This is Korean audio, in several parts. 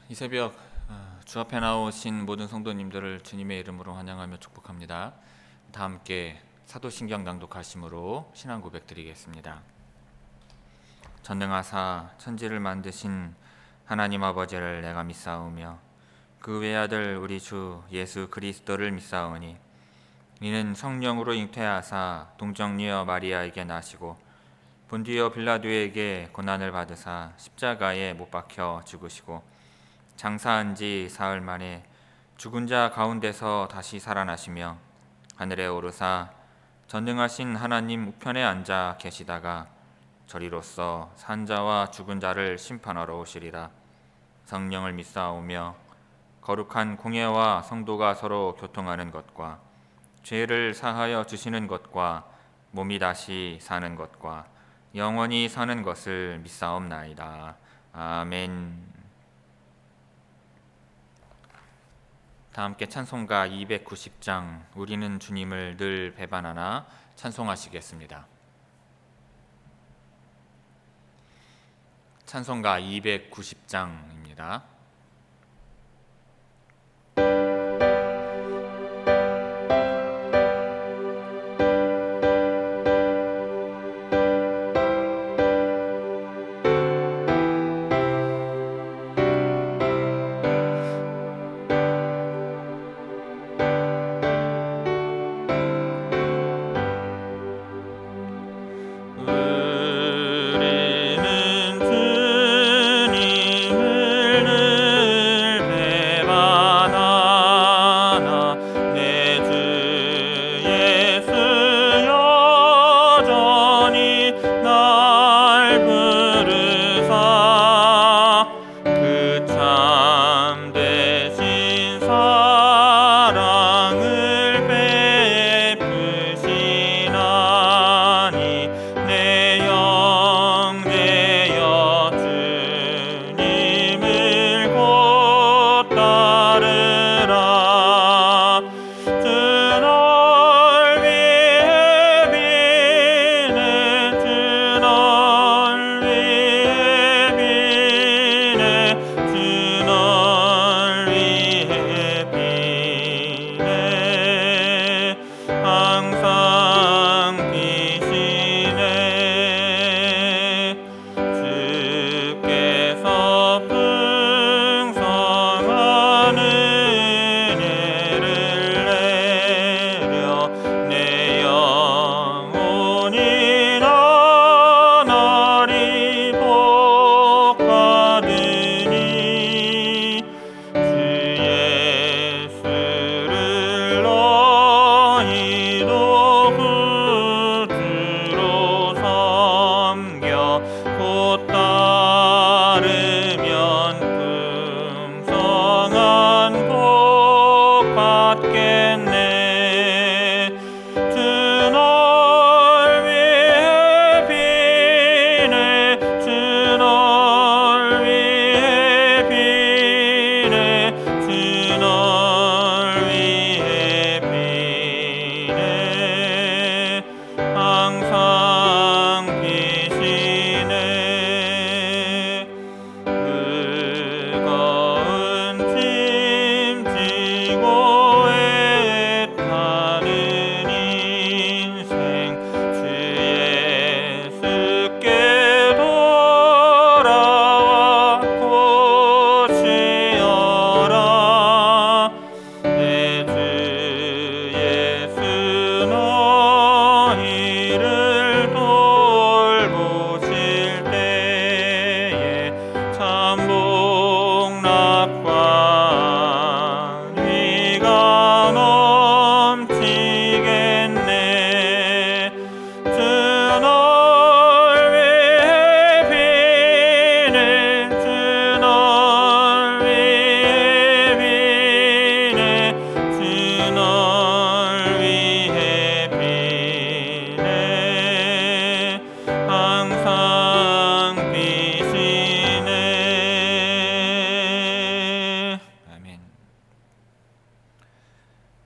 이 새벽 주 앞에 나오신 모든 성도님들을 주님의 이름으로 환영하며 축복합니다. 다 함께 사도신경 낭독하심으로 신앙 고백 드리겠습니다. 전능하사 천지를 만드신 하나님 아버지를 내가 믿사오며 그 외아들 우리 주 예수 그리스도를 믿사오니 이는 성령으로 잉태하사 동정녀 마리아에게 나시고 본디오 빌라도에게 고난을 받으사 십자가에 못 박혀 죽으시고 장사한 지 사흘 만에 죽은 자 가운데서 다시 살아나시며 하늘에 오르사 전능하신 하나님 우편에 앉아 계시다가 저리로서 산 자와 죽은 자를 심판하러 오시리라. 성령을 믿사오며 거룩한 공예와 성도가 서로 교통하는 것과 죄를 사하여 주시는 것과 몸이 다시 사는 것과 영원히 사는 것을 믿사옵나이다. 아멘. 다 함께 찬송가 290장 우리는 주님을 늘 배반하나 찬송하시겠습니다. 찬송가 290장입니다.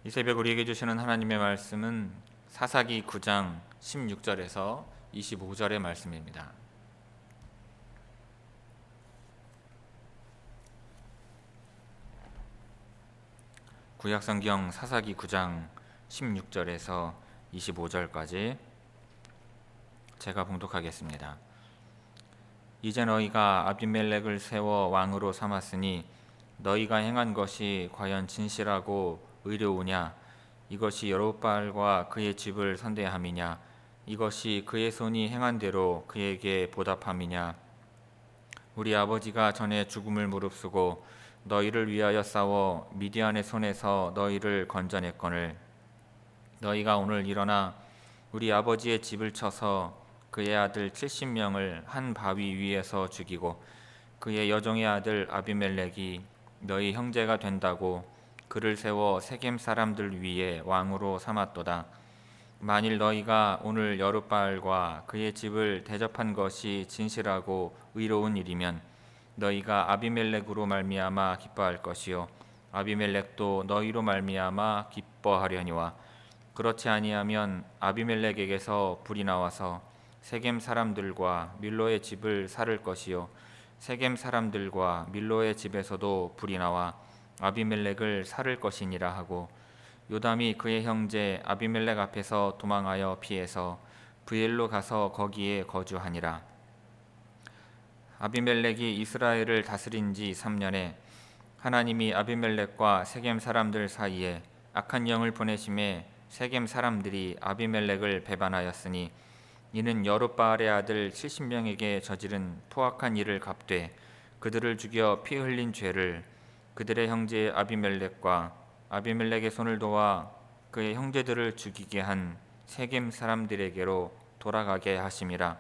이 새벽 우리에게 주시는 하나님의 말씀은 사사기 9장 16절에서 25절의 말씀입니다. 구약성경 사사기 9장 16절에서 25절까지 제가 봉독하겠습니다. 이제 너희가 아비멜렉을 세워 왕으로 삼았으니 너희가 행한 것이 과연 진실하고 의로우냐? 이것이 여롯바알과 그의 집을 선대함이냐? 이것이 그의 손이 행한 대로 그에게 보답함이냐? 우리 아버지가 전에 죽음을 무릅쓰고 너희를 위하여 싸워 미디안의 손에서 너희를 건져냈거늘 너희가 오늘 일어나 우리 아버지의 집을 쳐서 그의 아들 70명을 한 바위 위에서 죽이고 그의 여종의 아들 아비멜렉이 너희 형제가 된다고 그를 세워 세겜 사람들 위에 왕으로 삼았도다. 만일 너희가 오늘 여룻바알과 그의 집을 대접한 것이 진실하고 의로운 일이면 너희가 아비멜렉으로 말미암아 기뻐할 것이요 아비멜렉도 너희로 말미암아 기뻐하려니와 그렇지 아니하면 아비멜렉에게서 불이 나와서 세겜 사람들과 밀로의 집을 살을 것이요 세겜 사람들과 밀로의 집에서도 불이 나와 아비멜렉을 살을 것이니라 하고 요담이 그의 형제 아비멜렉 앞에서 도망하여 피해서 브엘로 가서 거기에 거주하니라. 아비멜렉이 이스라엘을 다스린 지 3년에 하나님이 아비멜렉과 세겜 사람들 사이에 악한 영을 보내심에 세겜 사람들이 아비멜렉을 배반하였으니 이는 여룻바알의 아들 70명에게 저지른 포악한 일을 갚되 그들을 죽여 피 흘린 죄를 그들의 형제 아비멜렉과 아비멜렉의 손을 도와 그의 형제들을 죽이게 한 세겜 사람들에게로 돌아가게 하심이라.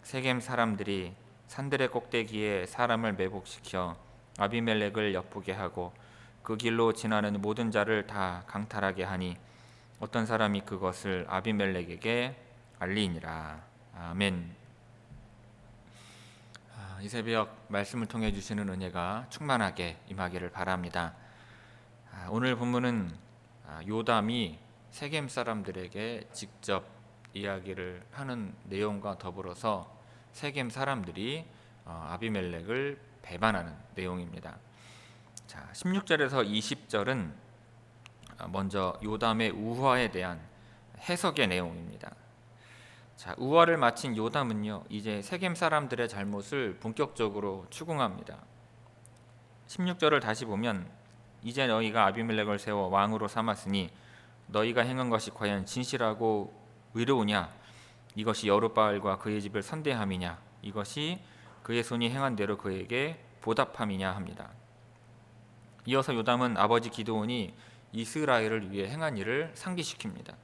세겜 사람들이 산들의 꼭대기에 사람을 매복시켜 아비멜렉을 엿보게 하고 그 길로 지나는 모든 자를 다 강탈하게 하니 어떤 사람이 그것을 아비멜렉에게 알리니라. 아멘. 이 새벽 말씀을 통해 주시는 은혜가 충만하게 임하기를 바랍니다. 오늘 본문은 요담이 세겜 사람들에게 직접 이야기를 하는 내용과 더불어서 세겜 사람들이 아비멜렉을 배반하는 내용입니다. 자, 16절에서 20절은 먼저 요담의 우화에 대한 해석의 내용입니다. 자, 우화를 마친 요담은요, 이제 세겜 사람들의 잘못을 본격적으로 추궁합니다. 16절을 다시 보면 이제 너희가 아비멜렉을 세워 왕으로 삼았으니 너희가 행한 것이 과연 진실하고 의로우냐? 이것이 여룻바알과 그의 집을 선대함이냐? 이것이 그의 손이 행한 대로 그에게 보답함이냐 합니다. 이어서 요담은 아버지 기드온이 이스라엘을 위해 행한 일을 상기시킵니다.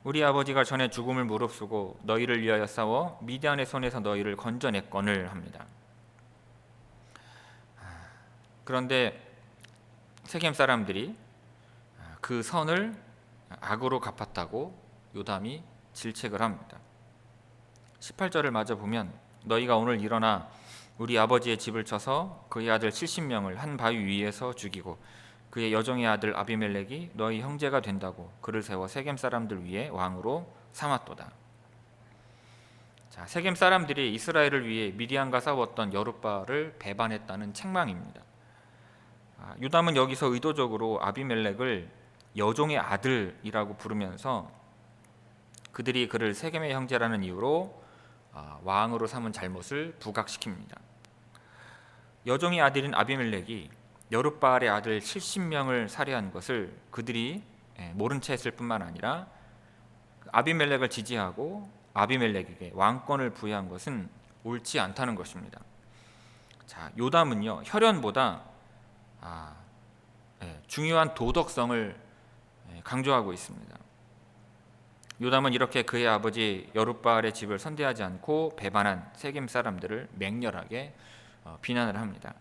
우리 아버지가 전에 죽음을 무릅쓰고 너희를 위하여 싸워 미디안의 손에서 너희를 건져냈거늘 합니다. 그런데 세겜 사람들이 그 선을 악으로 갚았다고 요담이 질책을 합니다. 18절을 마저 보면 너희가 오늘 일어나 우리 아버지의 집을 쳐서 그의 아들 70명을 한 바위 위에서 죽이고 그의 여종의 아들 아비멜렉이 너희 형제가 된다고 그를 세워 세겜 사람들 위에 왕으로 삼았도다. 자, 세겜 사람들이 이스라엘을 위해 미디안과 싸웠던 여룻바알을 배반했다는 책망입니다. 요담은 여기서 의도적으로 아비멜렉을 여종의 아들이라고 부르면서 그들이 그를 세겜의 형제라는 이유로 왕으로 삼은 잘못을 부각시킵니다. 여종의 아들인 아비멜렉이 여룻바알의 아들 70명을 살해한 것을 그들이 모른 채 했을 뿐만 아니라 아비멜렉을 지지하고 아비멜렉에게 왕권을 부여한 것은 옳지 않다는 것입니다. 자, 요담은요, 혈연보다 중요한 도덕성을 강조하고 있습니다. 요담은 이렇게 그의 아버지 여룻바알의 집을 선대하지 않고 배반한 세겜 사람들을 맹렬하게 비난을 합니다.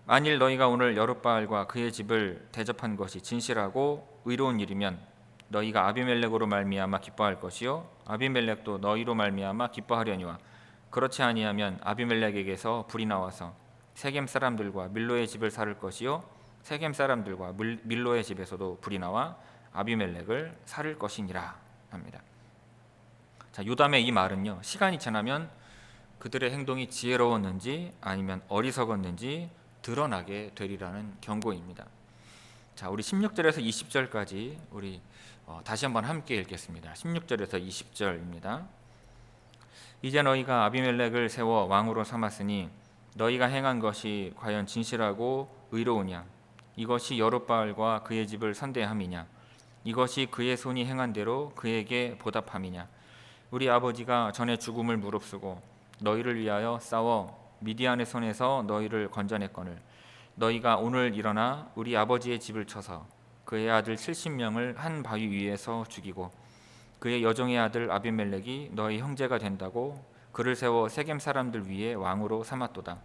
만일 너희가 오늘 여룻바알과 그의 집을 대접한 것이 진실하고 의로운 일이면 너희가 아비멜렉으로 말미암아 기뻐할 것이요 아비멜렉도 너희로 말미암아 기뻐하려니와 그렇지 아니하면 아비멜렉에게서 불이 나와서 세겜 사람들과 밀로의 집을 살을 것이요 세겜 사람들과 밀로의 집에서도 불이 나와 아비멜렉을 살을 것이니라 합니다. 자, 요담의 이 말은요, 시간이 지나면 그들의 행동이 지혜로웠는지 아니면 어리석었는지 드러나게 되리라는 경고입니다. 자, 우리 16절에서 20절까지 우리 다시 한번 함께 읽겠습니다. 16절에서 20절입니다. 이제 너희가 아비멜렉을 세워 왕으로 삼았으니 너희가 행한 것이 과연 진실하고 의로우냐? 이것이 여룻바알과 그의 집을 선대함이냐? 이것이 그의 손이 행한 대로 그에게 보답함이냐? 우리 아버지가 전에 죽음을 무릅쓰고 너희를 위하여 싸워 미디안의 손에서 너희를 건져냈거늘 너희가 오늘 일어나 우리 아버지의 집을 쳐서 그의 아들 70명을 한 바위 위에서 죽이고 그의 여종의 아들 아비멜렉이 너희 형제가 된다고 그를 세워 세겜 사람들 위에 왕으로 삼았도다.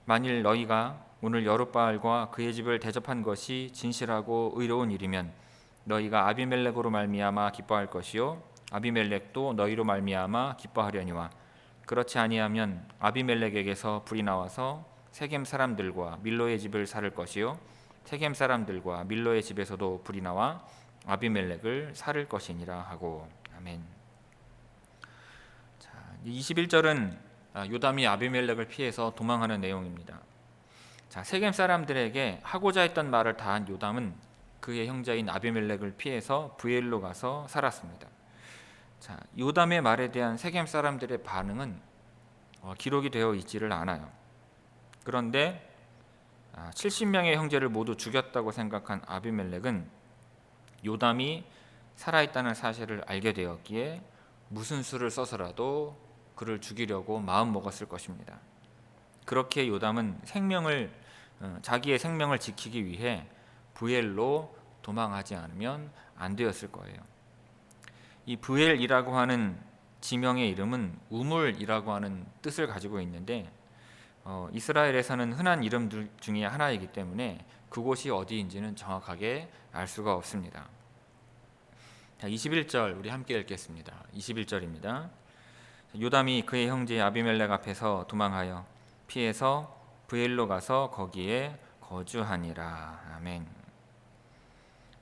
만일 너희가 오늘 여룻바알과 그의 집을 대접한 것이 진실하고 의로운 일이면 너희가 아비멜렉으로 말미암아 기뻐할 것이요 아비멜렉도 너희로 말미암아 기뻐하려니와 그렇지 아니하면 아비멜렉에게서 불이 나와서 세겜 사람들과 밀로의 집을 살을 것이요 세겜 사람들과 밀로의 집에서도 불이 나와 아비멜렉을 살을 것이니라 하고. 아멘. 자, 21절은 요담이 아비멜렉을 피해서 도망하는 내용입니다. 자, 세겜 사람들에게 하고자 했던 말을 다한 요담은 그의 형제인 아비멜렉을 피해서 브엘로 가서 살았습니다. 자, 요담의 말에 대한 세겜 사람들의 반응은 기록이 되어 있지를 않아요. 그런데 70명의 형제를 모두 죽였다고 생각한 아비멜렉은 요담이 살아있다는 사실을 알게 되었기에 무슨 수를 써서라도 그를 죽이려고 마음먹었을 것입니다. 그렇게 요담은 자기의 생명을 지키기 위해 브엘로 도망하지 않으면 안 되었을 거예요. 이 브엘이라고 하는 지명의 이름은 우물이라고 하는 뜻을 가지고 있는데 이스라엘에서는 흔한 이름들 중에 하나이기 때문에 그곳이 어디인지는 정확하게 알 수가 없습니다. 자, 21절 우리 함께 읽겠습니다. 21절입니다. 요담이 그의 형제 아비멜렉 앞에서 도망하여 피해서 브엘로 가서 거기에 거주하니라. 아멘.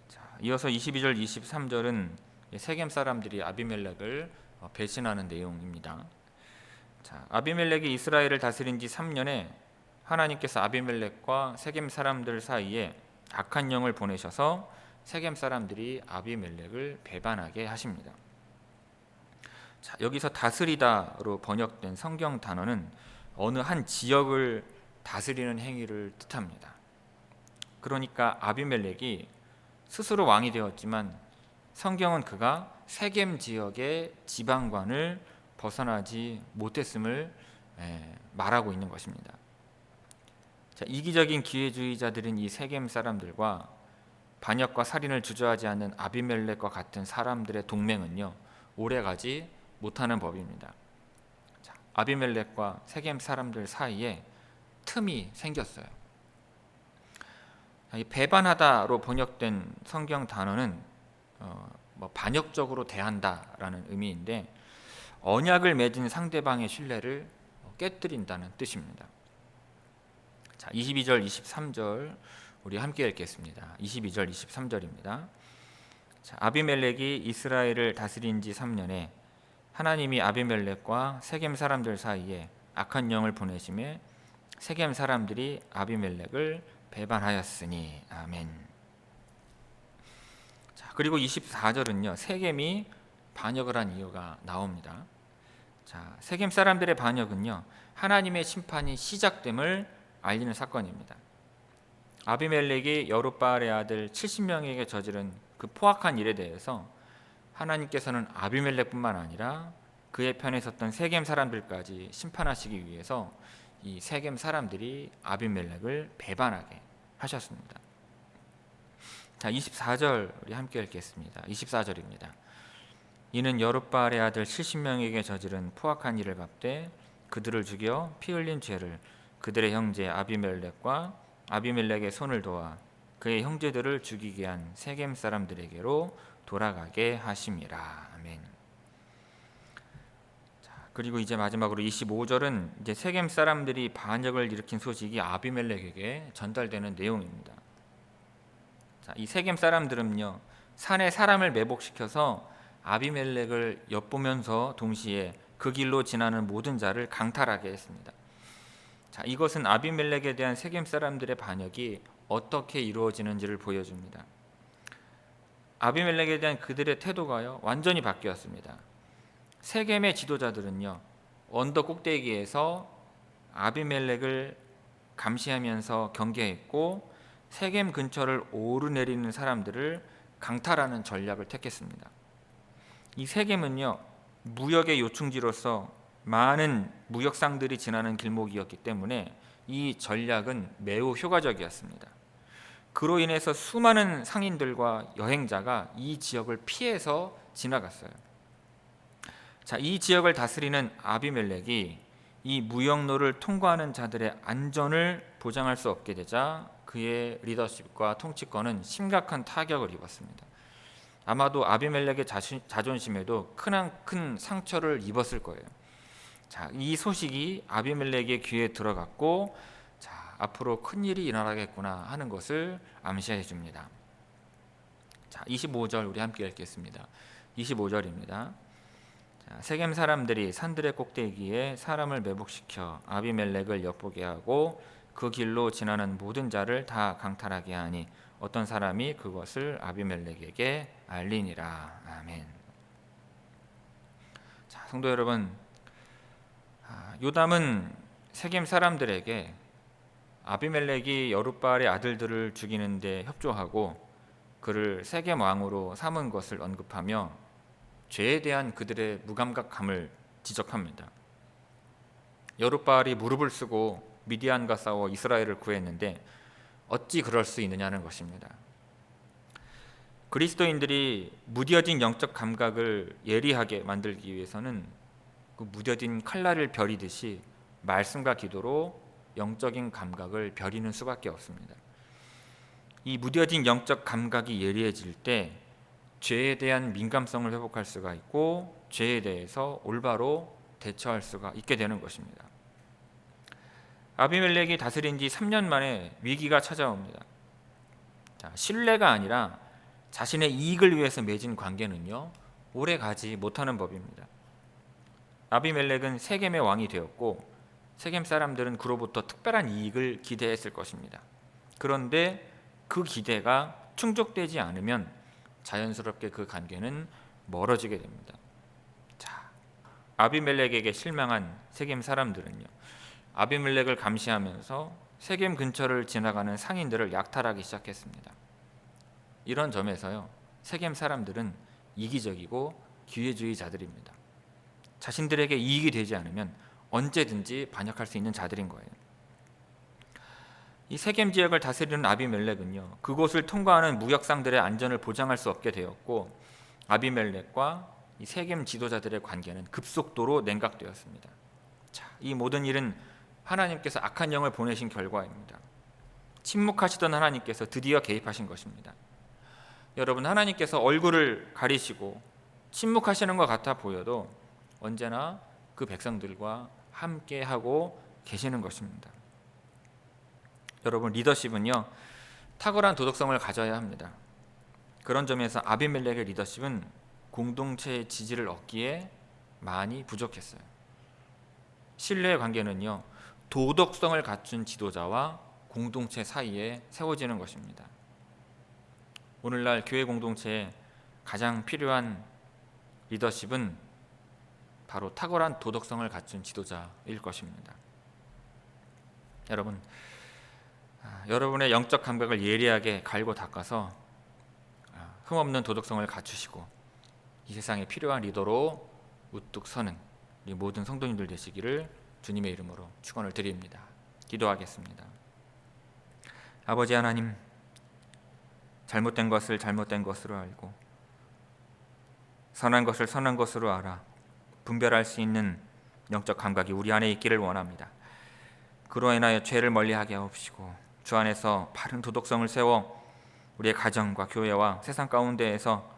자, 이어서 22절 23절은 세겜 사람들이 아비멜렉을 배신하는 내용입니다. 자, 아비멜렉이 이스라엘을 다스린 지 3년에 하나님께서 아비멜렉과 세겜 사람들 사이에 악한 영을 보내셔서 세겜 사람들이 아비멜렉을 배반하게 하십니다. 자, 여기서 다스리다로 번역된 성경 단어는 어느 한 지역을 다스리는 행위를 뜻합니다. 그러니까 아비멜렉이 스스로 왕이 되었지만 성경은 그가 세겜 지역의 지방관을 벗어나지 못했음을 말하고 있는 것입니다. 자, 이기적인 기회주의자들인 이 세겜 사람들과 반역과 살인을 주저하지 않는 아비멜렉과 같은 사람들의 동맹은요 오래가지 못하는 법입니다. 자, 아비멜렉과 세겜 사람들 사이에 틈이 생겼어요. 이 배반하다로 번역된 성경 단어는 반역적으로 대한다라는 의미인데 언약을 맺은 상대방의 신뢰를 깨뜨린다는 뜻입니다. 자, 22절 23절 우리 함께 읽겠습니다. 22절 23절입니다. 자, 아비멜렉이 이스라엘을 다스린 지 3년에 하나님이 아비멜렉과 세겜 사람들 사이에 악한 영을 보내심에 세겜 사람들이 아비멜렉을 배반하였으니. 아멘. 자, 그리고 24절은요 세겜이 반역을 한 이유가 나옵니다. 자, 세겜 사람들의 반역은요 하나님의 심판이 시작됨을 알리는 사건입니다. 아비멜렉이 여룻바알의 아들 70명에게 저지른 그 포악한 일에 대해서 하나님께서는 아비멜렉뿐만 아니라 그의 편에 섰던 세겜 사람들까지 심판하시기 위해서 이 세겜 사람들이 아비멜렉을 배반하게 하셨습니다. 자, 24절 우리 함께 읽겠습니다. 24절입니다. 이는 여룻바알의 아들 70명에게 저지른 포악한 일을 갚되 그들을 죽여 피 흘린 죄를 그들의 형제 아비멜렉과 아비멜렉의 손을 도와 그의 형제들을 죽이게 한 세겜 사람들에게로 돌아가게 하심이라. 아멘. 자, 그리고 이제 마지막으로 25절은 이제 세겜 사람들이 반역을 일으킨 소식이 아비멜렉에게 전달되는 내용입니다. 자, 이 세겜 사람들은요 산에 사람을 매복시켜서 아비멜렉을 엿보면서 동시에 그 길로 지나는 모든 자를 강탈하게 했습니다. 자, 이것은 아비멜렉에 대한 세겜 사람들의 반역이 어떻게 이루어지는지를 보여줍니다. 아비멜렉에 대한 그들의 태도가요 완전히 바뀌었습니다. 세겜의 지도자들은요 언덕 꼭대기에서 아비멜렉을 감시하면서 경계했고 세겜 근처를 오르내리는 사람들을 강탈하는 전략을 택했습니다. 이 세겜은요 무역의 요충지로서 많은 무역상들이 지나는 길목이었기 때문에 이 전략은 매우 효과적이었습니다. 그로 인해서 수많은 상인들과 여행자가 이 지역을 피해서 지나갔어요. 자, 이 지역을 다스리는 아비멜렉이 이 무역로를 통과하는 자들의 안전을 보장할 수 없게 되자 그의 리더십과 통치권은 심각한 타격을 입었습니다. 아마도 아비멜렉의 자존심에도 큰 상처를 입었을 거예요. 자, 이 소식이 아비멜렉의 귀에 들어갔고 자, 앞으로 큰 일이 일어나겠구나 하는 것을 암시해 줍니다. 자, 25절 우리 함께 읽겠습니다. 25절입니다. 세겜 사람들이 산들의 꼭대기에 사람을 매복시켜 아비멜렉을 엿보게 하고 그 길로 지나는 모든 자를 다 강탈하게 하니 어떤 사람이 그것을 아비멜렉에게 알리니라. 아멘. 자, 성도 여러분, 요담은 세겜 사람들에게 아비멜렉이 여룻바알의 아들들을 죽이는 데 협조하고 그를 세겜 왕으로 삼은 것을 언급하며 죄에 대한 그들의 무감각함을 지적합니다. 여룻바알이 무릎을 쓰고 미디안과 싸워 이스라엘을 구했는데 어찌 그럴 수 있느냐는 것입니다. 그리스도인들이 무뎌진 영적 감각을 예리하게 만들기 위해서는 그 무뎌진 칼날을 벼리듯이 말씀과 기도로 영적인 감각을 벼리는 수밖에 없습니다. 이 무뎌진 영적 감각이 예리해질 때 죄에 대한 민감성을 회복할 수가 있고 죄에 대해서 올바로 대처할 수가 있게 되는 것입니다. 아비멜렉이 다스린 지 3년 만에 위기가 찾아옵니다. 자, 신뢰가 아니라 자신의 이익을 위해서 맺은 관계는요 오래 가지 못하는 법입니다. 아비멜렉은 세겜의 왕이 되었고 세겜 사람들은 그로부터 특별한 이익을 기대했을 것입니다. 그런데 그 기대가 충족되지 않으면 자연스럽게 그 관계는 멀어지게 됩니다. 자, 아비멜렉에게 실망한 세겜 사람들은요 아비멜렉을 감시하면서 세겜 근처를 지나가는 상인들을 약탈하기 시작했습니다. 이런 점에서요 세겜 사람들은 이기적이고 기회주의자들입니다. 자신들에게 이익이 되지 않으면 언제든지 반역할 수 있는 자들인 거예요. 이 세겜 지역을 다스리는 아비멜렉은요 그곳을 통과하는 무역상들의 안전을 보장할 수 없게 되었고 아비멜렉과 이 세겜 지도자들의 관계는 급속도로 냉각되었습니다. 자, 이 모든 일은 하나님께서 악한 영을 보내신 결과입니다. 침묵하시던 하나님께서 드디어 개입하신 것입니다. 여러분, 하나님께서 얼굴을 가리시고 침묵하시는 것 같아 보여도 언제나 그 백성들과 함께하고 계시는 것입니다. 여러분, 리더십은요 탁월한 도덕성을 가져야 합니다. 그런 점에서 아비멜렉의 리더십은 공동체의 지지를 얻기에 많이 부족했어요. 신뢰의 관계는요 도덕성을 갖춘 지도자와 공동체 사이에 세워지는 것입니다. 오늘날 교회 공동체에 가장 필요한 리더십은 바로 탁월한 도덕성을 갖춘 지도자일 것입니다. 여러분의 영적 감각을 예리하게 갈고 닦아서 흠없는 도덕성을 갖추시고 이 세상에 필요한 리더로 우뚝 서는 우리 모든 성도님들 되시기를 주님의 이름으로 축원을 드립니다. 기도하겠습니다. 아버지 하나님, 잘못된 것을 잘못된 것으로 알고 선한 것을 선한 것으로 알아 분별할 수 있는 영적 감각이 우리 안에 있기를 원합니다. 그로 인하여 죄를 멀리하게 하옵시고 주 안에서 바른 도덕성을 세워 우리의 가정과 교회와 세상 가운데에서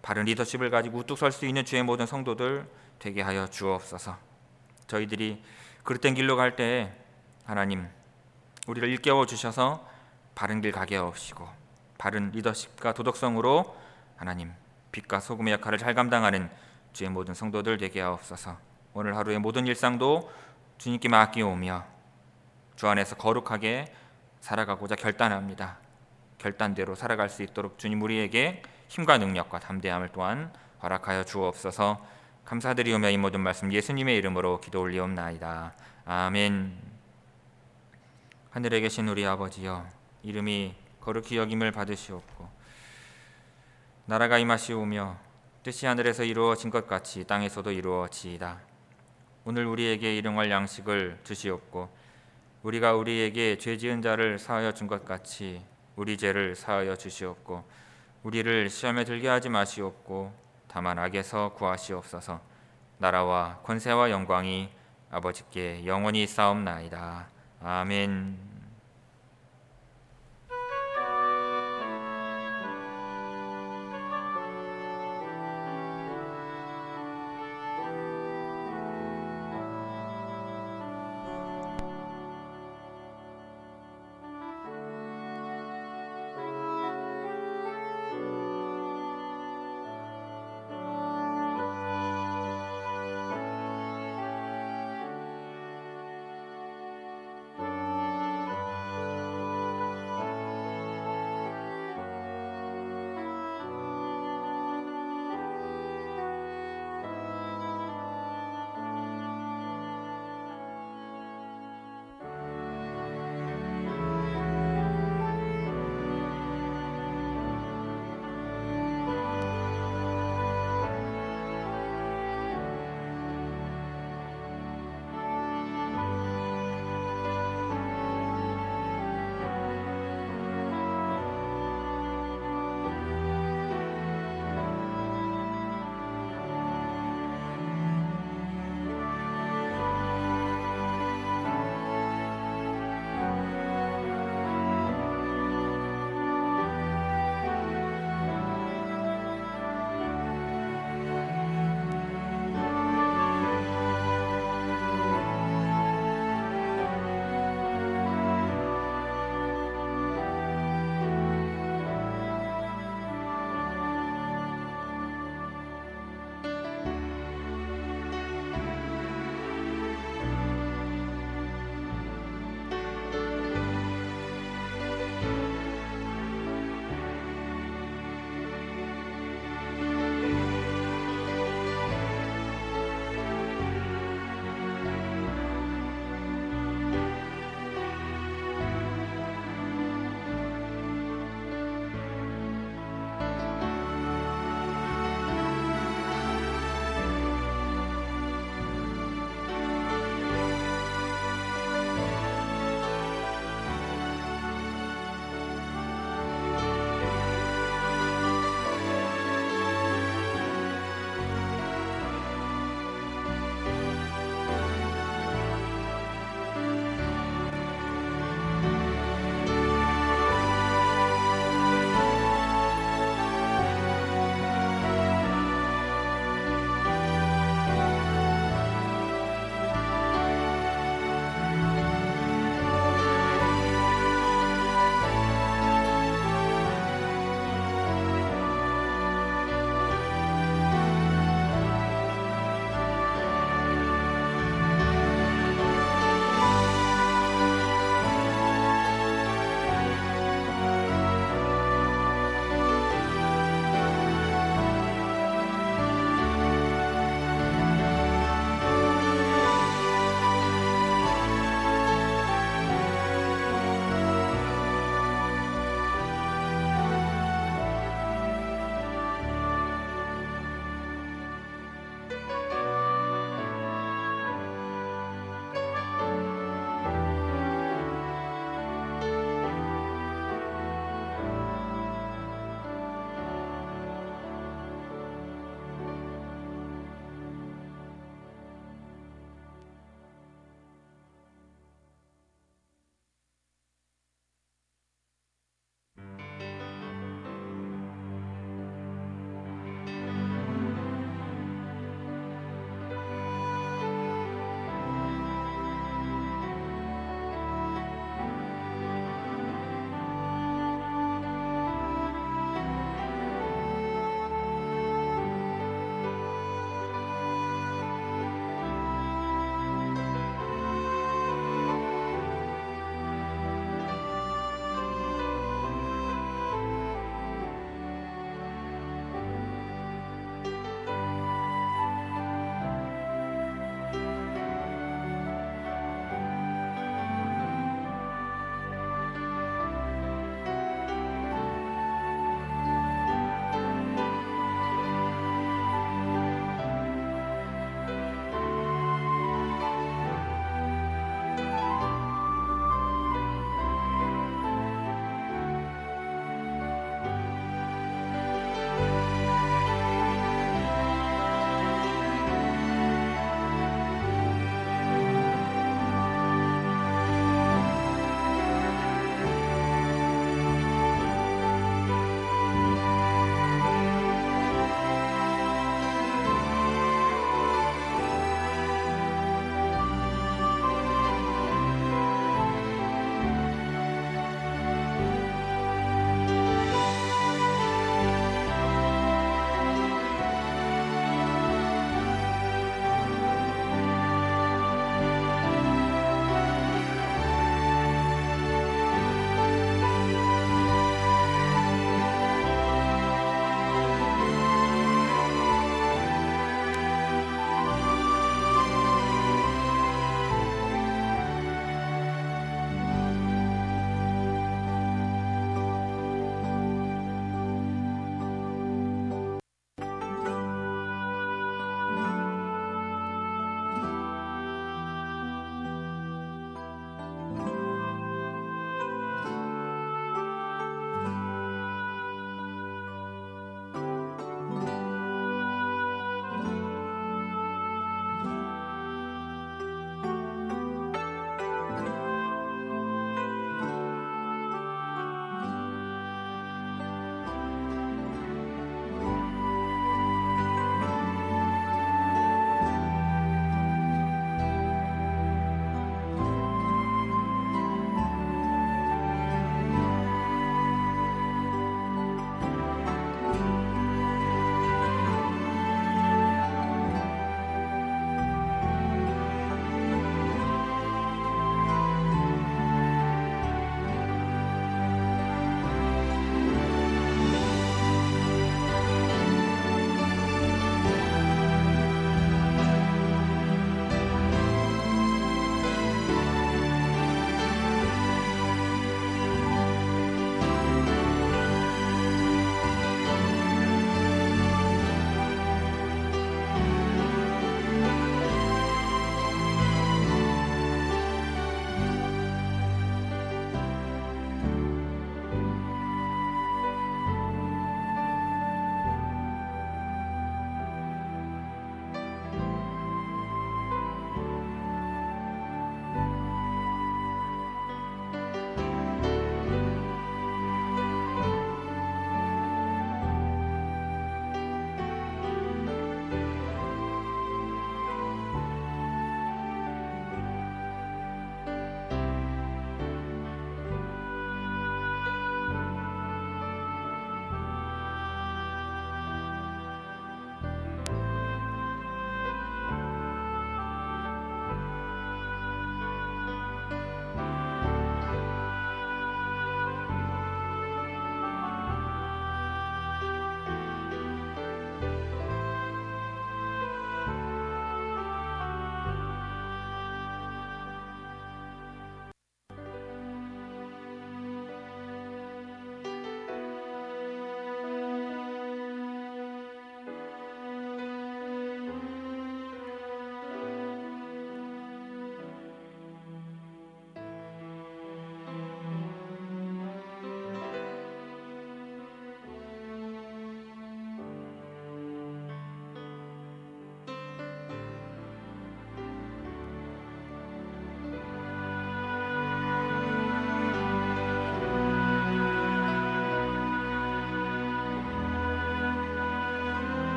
바른 리더십을 가지고 우뚝 설 수 있는 주의 모든 성도들 되게 하여 주옵소서. 저희들이 그릇된 길로 갈 때에 하나님 우리를 일깨워 주셔서 바른 길 가게 하옵시고 바른 리더십과 도덕성으로 하나님 빛과 소금의 역할을 잘 감당하는 주의 모든 성도들 되게 하옵소서. 오늘 하루의 모든 일상도 주님께 맡기오며 주 안에서 거룩하게 살아가고자 결단합니다. 결단대로 살아갈 수 있도록 주님 우리에게 힘과 능력과 담대함을 또한 허락하여 주옵소서. 감사드리오며 이 모든 말씀 예수님의 이름으로 기도 올리옵나이다. 아멘. 하늘에 계신 우리 아버지여, 이름이 거룩히 여김을 받으시옵고 나라가 임하시오며 뜻이 하늘에서 이루어진 것 같이 땅에서도 이루어지이다. 오늘 우리에게 일용할 양식을 주시옵고 우리가 우리에게 죄 지은 자를 사하여 준 것 같이 우리 죄를 사하여 주시옵고 우리를 시험에 들게 하지 마시옵고 다만 악에서 구하시옵소서. 나라와 권세와 영광이 아버지께 영원히 있사옵나이다. 아멘.